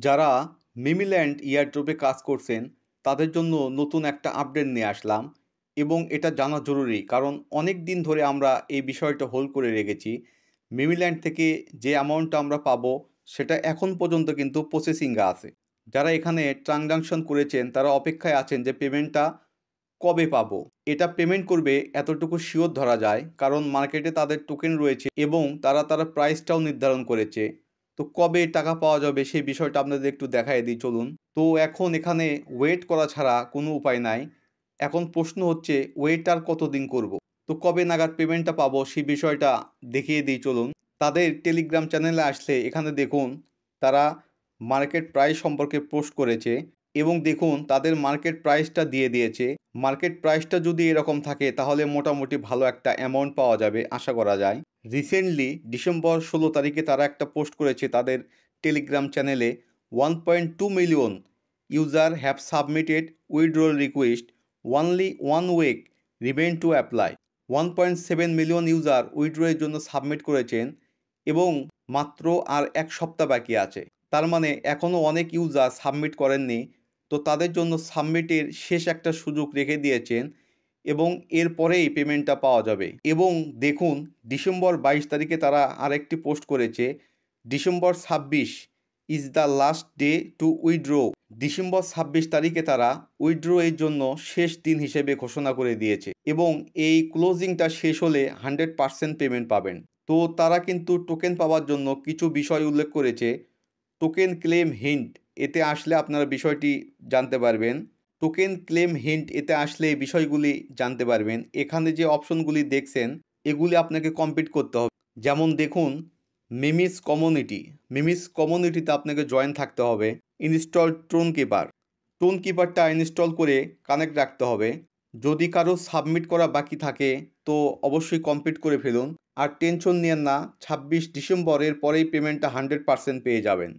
যারা মিমিল্যান্ড ইয়ারড্রপে কাজ করছেন তাদের জন্য নতুন একটা আপডেট নিয়ে আসলাম এবং এটা জানা জরুরি কারণ অনেক দিন ধরে আমরা এই বিষয়টা হোল্ড করে রেখেছি। মিমিল্যান্ড থেকে যে অ্যামাউন্টটা আমরা পাবো সেটা এখন পর্যন্ত কিন্তু প্রসেসিংয়ে আছে। যারা এখানে ট্রানজাকশন করেছেন তারা অপেক্ষায় আছেন যে পেমেন্টটা কবে পাবো। এটা পেমেন্ট করবে এতটুকু শিওর ধরা যায় কারণ মার্কেটে তাদের টোকেন রয়েছে এবং তারা প্রাইসটাও নির্ধারণ করেছে। তো কবে টাকা পাওয়া যাবে সেই বিষয়টা আপনাদের একটু দেখায় দিই চলুন। তো এখন এখানে ওয়েট করা ছাড়া কোনো উপায় নাই। এখন প্রশ্ন হচ্ছে ওয়েট আর কতদিন করব। তো কবে নাগাদ পেমেন্টটা পাবো সেই বিষয়টা দেখিয়ে দিই চলুন। তাদের টেলিগ্রাম চ্যানেলে আসলে এখানে দেখুন তারা মার্কেট প্রাইস সম্পর্কে পোস্ট করেছে এবং দেখুন তাদের মার্কেট প্রাইসটা দিয়ে দিয়েছে। মার্কেট প্রাইসটা যদি এরকম থাকে তাহলে মোটামুটি ভালো একটা অ্যামাউন্ট পাওয়া যাবে আশা করা যায়। রিসেন্টলি ডিসেম্বর 16 তারিখে তারা একটা পোস্ট করেছে তাদের টেলিগ্রাম চ্যানেলে 1.2 million user have submitted withdrawal request only 1 week remain to apply. 1.7 million user উইথড্রয়ের জন্য সাবমিট করেছেন এবং মাত্র আর এক সপ্তাহ বাকি আছে। তার মানে এখনও অনেক ইউজার সাবমিট করেননি। তো তাদের জন্য সাবমিটের শেষ একটা সুযোগ রেখে দিয়েছেন এবং এরপরেই পেমেন্টটা পাওয়া যাবে। এবং দেখুন ডিসেম্বর 22 তারিখে তারা আরেকটি পোস্ট করেছে December 26 is the last day to withdraw. December 26 তারিখে তারা উইথড্র এর জন্য শেষ দিন হিসেবে ঘোষণা করে দিয়েছে এবং এই ক্লোজিংটা শেষ হলে 100% পেমেন্ট পাবেন। তো তারা কিন্তু টোকেন পাওয়ার জন্য কিছু বিষয় উল্লেখ করেছে। টোকেন ক্লেম হিন্ট এতে আসলে আপনারা বিষয়টি জানতে পারবেন। টোকেন ক্লেম হিন্ট এতে আসলে এই বিষয়গুলি জানতে পারবেন। এখানে যে অপশনগুলি দেখছেন এগুলি আপনাকে কমপ্লিট করতে হবে। যেমন দেখুন মিমিস কমিউনিটিতে আপনাকে জয়েন থাকতে হবে। ইনস্টল টোন কিপারটা ইনস্টল করে কানেক্ট রাখতে হবে। যদি কারো সাবমিট করা বাকি থাকে তো অবশ্যই কমপ্লিট করে ফেলুন। আর টেনশন নিয়েন না, 26 ডিসেম্বরের পরেই পেমেন্টটা 100% পেয়ে যাবেন।